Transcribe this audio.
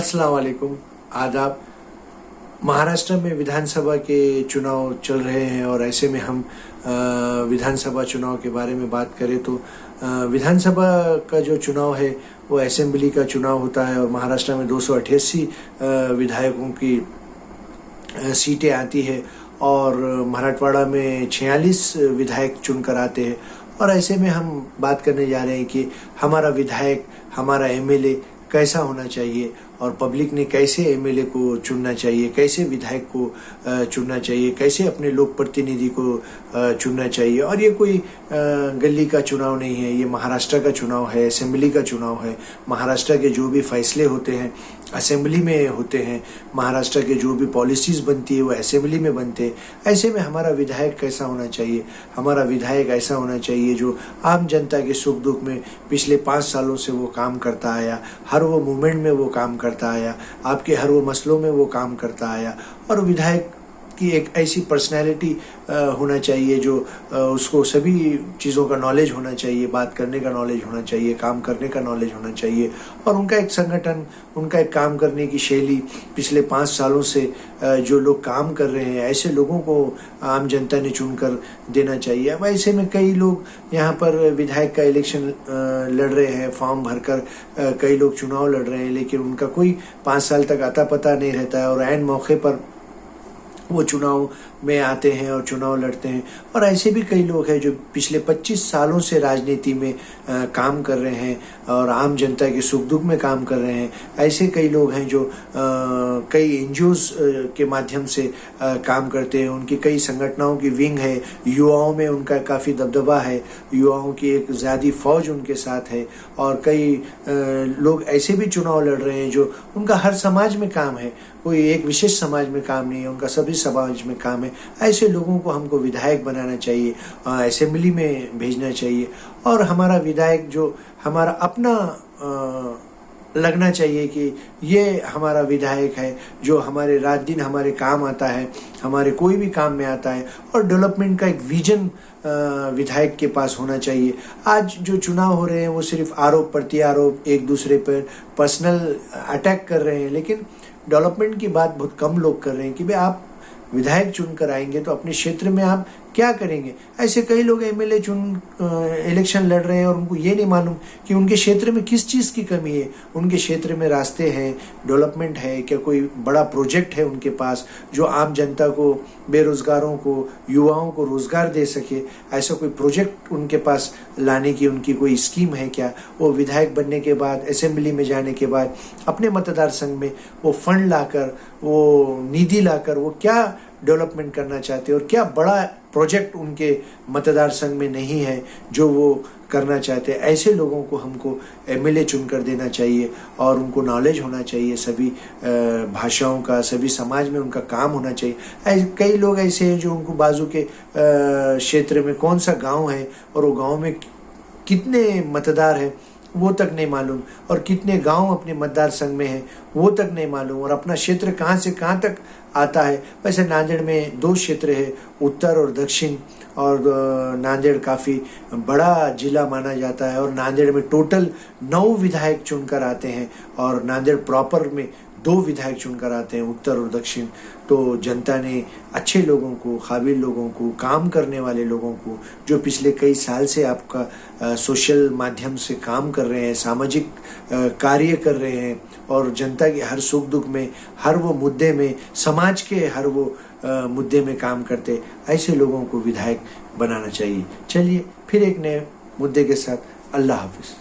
अस्सलाम वालेकुम, आदाब। महाराष्ट्र में विधानसभा के चुनाव चल रहे हैं और ऐसे में हम विधानसभा चुनाव के बारे में बात करें तो विधानसभा का जो चुनाव है वो असेंबली का चुनाव होता है और महाराष्ट्र में 288 विधायकों की सीटें आती है और मराठवाड़ा में 46 विधायक चुनकर आते हैं। और ऐसे में हम बात करने जा रहे हैं कि हमारा विधायक, हमारा एमएलए कैसा होना चाहिए और पब्लिक ने कैसे एमएलए को चुनना चाहिए, कैसे विधायक को चुनना चाहिए, कैसे अपने लोक प्रतिनिधि को चुनना चाहिए। और ये कोई गली का चुनाव नहीं है, ये महाराष्ट्र का चुनाव है, असेंबली का चुनाव है। महाराष्ट्र के जो भी फैसले होते हैं असेंबली में होते हैं, महाराष्ट्र के जो भी पॉलिसीज बनती है वो असेंबली में बनते हैं। ऐसे में हमारा विधायक कैसा होना चाहिए? हमारा विधायक ऐसा होना चाहिए जो आम जनता के सुख दुख में पिछले 5 सालों से वो काम करता आया, हर वो मूवमेंट में वो काम करता आया, आपके हर वो मसलों में वो काम करता आया। और विधायक की एक ऐसी पर्सनैलिटी होना चाहिए जो उसको सभी चीज़ों का नॉलेज होना चाहिए, बात करने का नॉलेज होना चाहिए, काम करने का नॉलेज होना चाहिए। और उनका एक संगठन, उनका एक काम करने की शैली, पिछले 5 सालों से जो लोग काम कर रहे हैं ऐसे लोगों को आम जनता ने चुनकर देना चाहिए। अब ऐसे में कई लोग यहाँ पर विधायक का इलेक्शन लड़ रहे हैं, फॉर्म भरकर कई लोग चुनाव लड़ रहे हैं, लेकिन उनका कोई 5 साल तक आता पता नहीं रहता है और ऐन मौके पर वो चुनाव में आते हैं और चुनाव लड़ते हैं। और ऐसे भी कई लोग हैं जो पिछले 25 सालों से राजनीति में काम कर रहे हैं और आम जनता के सुख दुख में काम कर रहे हैं। ऐसे कई लोग हैं जो कई एनजीओज के माध्यम से काम करते हैं, उनकी कई संगठनों की विंग है, युवाओं में उनका काफ़ी दबदबा है, युवाओं की एक ज़्यादा फौज उनके साथ है। और कई लोग ऐसे भी चुनाव लड़ रहे हैं जो उनका हर समाज में काम है, कोई एक विशेष समाज में काम नहीं है, उनका सभी समाज में काम है। ऐसे लोगों को हमको विधायक बनाना चाहिए, असेंबली में भेजना चाहिए। और हमारा विधायक जो हमारा अपना लगना चाहिए कि ये हमारा विधायक है जो हमारे रात दिन हमारे काम आता है, हमारे कोई भी काम में आता है। और डेवलपमेंट का एक विजन विधायक के पास होना चाहिए। आज जो चुनाव हो रहे हैं वो सिर्फ आरोप प्रत्यारोप, एक दूसरे पर पर्सनल अटैक कर रहे हैं, लेकिन डेवलपमेंट की बात बहुत कम लोग कर रहे हैं कि भाई आप विधायक चुनकर आएंगे तो अपने क्षेत्र में आप क्या करेंगे। ऐसे कई लोग एमएलए इलेक्शन लड़ रहे हैं और उनको ये नहीं मालूम कि उनके क्षेत्र में किस चीज़ की कमी है, उनके क्षेत्र में रास्ते हैं, डेवलपमेंट है क्या, कोई बड़ा प्रोजेक्ट है उनके पास जो आम जनता को, बेरोजगारों को, युवाओं को रोजगार दे सके। ऐसा कोई प्रोजेक्ट उनके पास लाने की उनकी कोई स्कीम है क्या? वो विधायक बनने के बाद, असेंबली में जाने के बाद अपने मतदार संघ में वो फंड लाकर, वो निधि लाकर वो क्या डेवलपमेंट करना चाहते हैं और क्या बड़ा प्रोजेक्ट उनके मतदार संघ में नहीं है जो वो करना चाहते हैं। ऐसे लोगों को हमको एमएलए चुनकर देना चाहिए और उनको नॉलेज होना चाहिए सभी भाषाओं का, सभी समाज में उनका काम होना चाहिए। कई लोग ऐसे हैं जो उनको बाजू के क्षेत्र में कौन सा गांव है और वो गांव में कितने मतदार हैं वो तक नहीं मालूम, और कितने गांव अपने मतदार संघ में हैं वो तक नहीं मालूम, और अपना क्षेत्र कहाँ से कहाँ तक आता है। वैसे नांदेड़ में 2 क्षेत्र है, उत्तर और दक्षिण, और नांदेड़ काफ़ी बड़ा जिला माना जाता है और नांदेड़ में टोटल 9 विधायक चुनकर आते हैं और नांदेड़ प्रॉपर में 2 विधायक चुनकर आते हैं, उत्तर और दक्षिण। तो जनता ने अच्छे लोगों को, काबिल लोगों को, काम करने वाले लोगों को, जो पिछले कई साल से आपका सोशल माध्यम से काम कर रहे हैं, सामाजिक कार्य कर रहे हैं और जनता के हर सुख दुख में, हर वो मुद्दे में, समाज के हर वो मुद्दे में काम करते, ऐसे लोगों को विधायक बनाना चाहिए। चलिए फिर एक नए मुद्दे के साथ, अल्लाह हाफिज़।